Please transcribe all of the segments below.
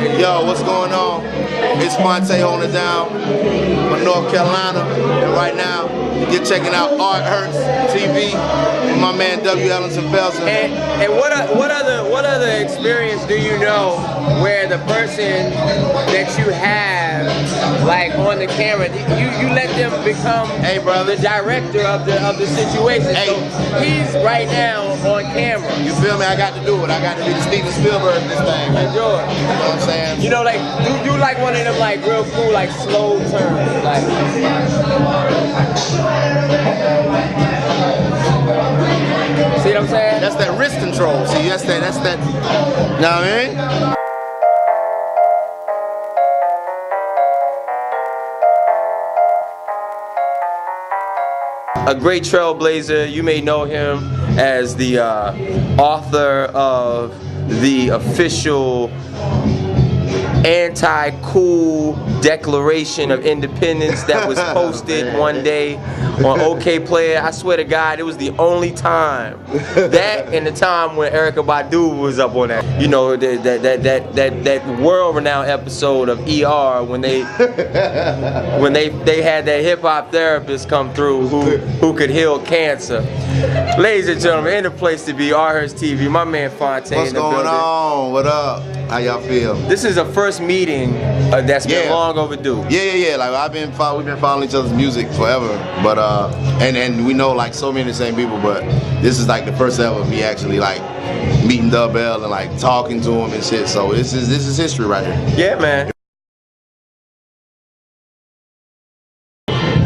Yo, what's going on? It's Phonte holding it down from North Carolina, and right now you're checking out Art Hurts TV with my man W. Ellens and Felton. And what other experience do you know where the person that you have like on the camera, you let them become the director of the situation. Hey. So he's right now on camera. You feel me? I got to do it. I got to be the Steven Spielberg of this thing. Enjoy. You know what I'm saying? You know, like you like one of them like real cool like slow turns, like. See what I'm saying? That's that wrist control. See, that's that. You know what I mean? A great trailblazer. You may know him as the author of the official anti-cool Declaration of Independence that was posted one day on OK Player. I swear to God, it was the only time, that and the time when Erykah Badu was up on that. You know, that world-renowned episode of ER when they had that hip-hop therapist come through who could heal cancer. Ladies and gentlemen, in the place to be, Art Hurts TV, my man Phonte. What's going on? What up? How y'all feel? This is a first meeting that's been long overdue. Yeah. Like we've been following each other's music forever, but and we know like so many of the same people, but this is like the first ever me actually like meeting Dub L and like talking to him and shit. So this is history right here. Yeah, man.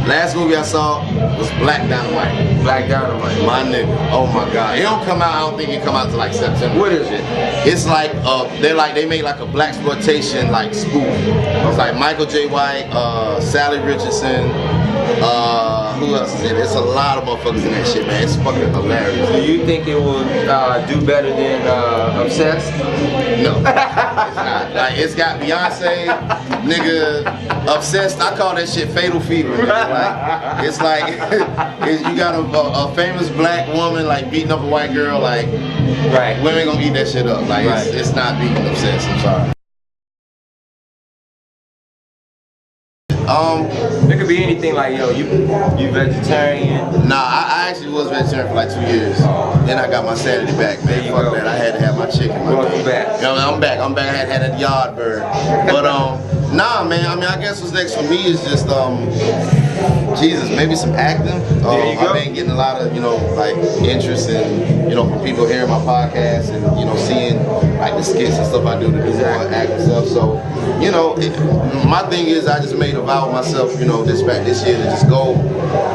Last movie I saw was Black Dynamite. Black Dynamite. My nigga. Oh my God. It don't come out. I don't think it come out till like September. What is it? It's like they made like a blaxploitation like spoof. It's like Michael J. White, Sally Richardson. Who else is in it? It's a lot of motherfuckers in that shit, man. It's fucking hilarious. Do you think it will do better than Obsessed? No, it's not. Like it's got Beyonce, nigga, Obsessed. I call that shit Fatal Fever. Like, it's like you got a famous black woman like beating up a white girl. Like, women gonna eat that shit up. Like it's not beating Obsessed. I'm sorry. It could be anything like, yo, you vegetarian? Nah, I actually was vegetarian for like 2 years. Then I got my sanity back, man. Fuck that. I had to have my chicken. Welcome back. You know, I'm back. I had that yard bird. But nah, man. I mean, I guess what's next for me is just Jesus, maybe some acting. I've been getting a lot of, like interest in, from people hearing my podcast and, seeing like the skits and stuff I do to do more acting stuff. So, my thing is I just made a vow with myself, this year to just go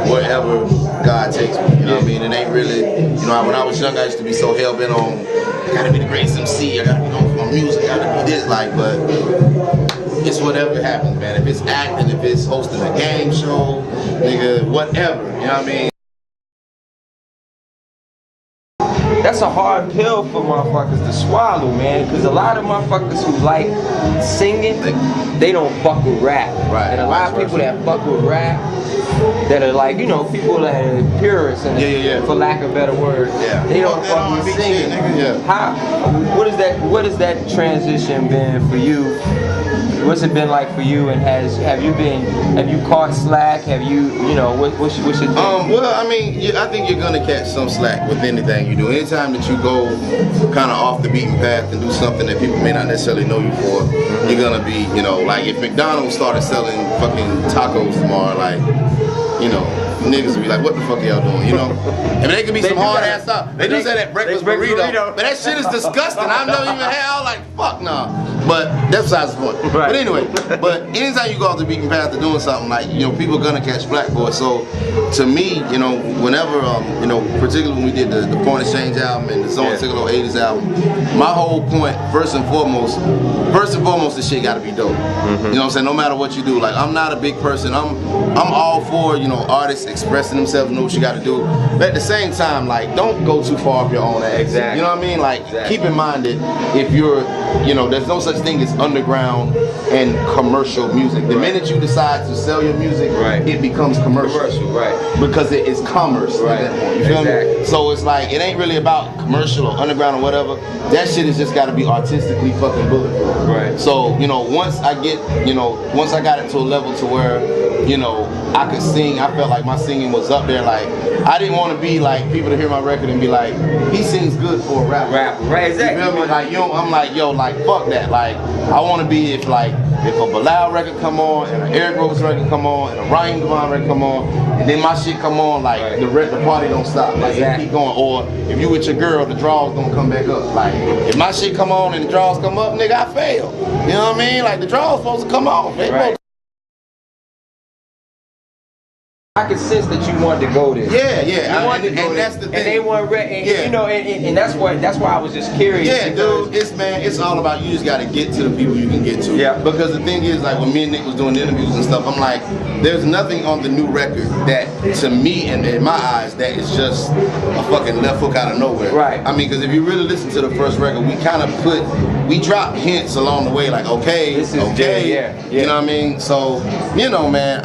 wherever God takes me. You know what I mean? It ain't really, when I was young I used to be so hell bent on I gotta be the greatest MC, I gotta be known for my music, I gotta be this, like, but it's whatever happens, man. If it's acting, if it's hosting a game show, nigga, whatever, you know what I mean? That's a hard pill for motherfuckers to swallow, man, because a lot of motherfuckers who like singing, they don't fuck with rap. Right. And a lot of people that fuck with rap, that are like, people that are purists, and for lack of better words, they don't fuck with singing. What has that transition been for you? What's it been like for you, and have you caught slack? Have you, what's your thing? Well, I mean, I think you're gonna catch some slack with anything you do. Anytime that you go kind of off the beaten path and do something that people may not necessarily know you for, you're gonna be, like if McDonald's started selling fucking tacos tomorrow, like, niggas would be like, what the fuck are y'all doing, I mean, they could be some hard ass stuff. They do say that breakfast burrito, but that shit is disgusting. I've never even had. I was like, fuck nah. But that's besides the point. But anyway, anytime you go off the beaten path of doing something, like, people are gonna catch flack for it. So to me, whenever, particularly when we did the Point Exchange album and the Zone Signal 80s album, my whole point, first and foremost, this shit gotta be dope. You know what I'm saying? No matter what you do, like, I'm not a big person. I'm all for, artists expressing themselves, know what you gotta do. But at the same time, like, don't go too far up your own ass. Exactly. You know what I mean? Like, keep in mind that if you're, there's no such such thing as underground and commercial music. The minute you decide to sell your music, it becomes commercial. Because it is commerce at that point. You feel me? So it's like, it ain't really about commercial or underground or whatever. That shit has just got to be artistically fucking bulletproof. So, you know, once I got it to a level to where, you know, I could sing, I felt like my singing was up there. Like, I didn't want to be like people to hear my record and be like, he sings good for a rapper. Right, exactly. You feel me? Like, I'm like, yo, like, fuck that. Like, I want to be if a Bilal record come on, and an Eric Roberts record come on, and a Ryan Devon record come on, and then my shit come on, like, the party don't stop. Like, it keep going. Or if you with your girl, the draws don't come back up. Like, if my shit come on and the draws come up, nigga, I fail. You know what I mean? Like, the draws supposed to come on. I could sense that you wanted to go there. And that's the thing. And they weren't ready. You know, and that's why I was just curious. Yeah, dude, it's all about you just gotta get to the people you can get to. Yeah. Because the thing is, like when me and Nick was doing the interviews and stuff, I'm like, there's nothing on the new record that, to me and in my eyes, that is just a fucking left hook out of nowhere. Right. I mean, because if you really listen to the first record, we dropped hints along the way, like, okay, this is okay, you know what I mean? So, you know, man,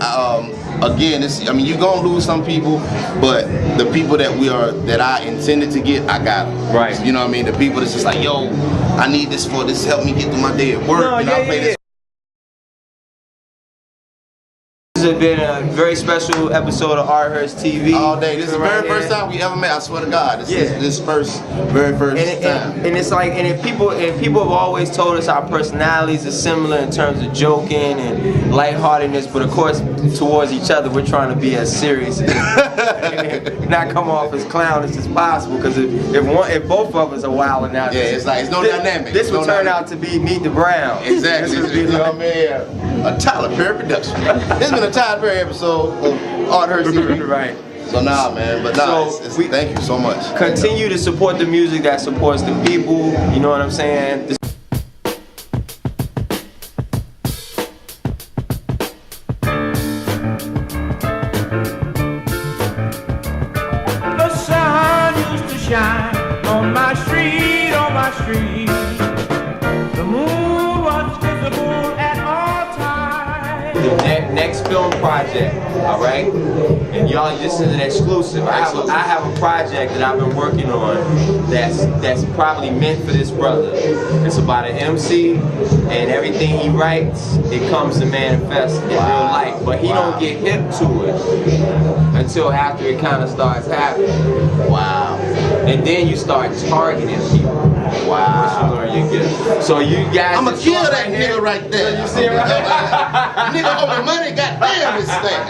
again, you're gonna lose some people, but the people that I intended to get, I got them. Right. You know what I mean? The people that's just like, yo, I need this help me get through my day at work. No, this has been a very special episode of Art Hurts TV. All day. This is the very first time we ever met. I swear to God. This is very first time. And it's like, and people have always told us our personalities are similar in terms of joking and lightheartedness, but of course, towards each other, we're trying to be as serious and not come off as clownish as possible. Because if both of us are wilding out, it's no dynamic. This will turn out to be Meet the Brown. Exactly. You know what I mean? A Tyler Perry production. This has been a Tyler Perry episode of Art Hurts TV. Right. So man, but thank you so much. Continue to support the music that supports the people. You know what I'm saying? The sun used to shine on my street, The moon was visible at all times. The next film project, all right? And y'all, this is an exclusive. I have a project that I've been working on that's probably meant for this brother. It's about an MC, and everything he writes, it comes to manifest in real life. But he don't get hip to it until after it kind of starts happening. Wow. And then you start targeting people. Wow. You learn your gift. So you guys, I'ma kill that nigga right there. You see it right? Nigga owe me money, goddamn this thing.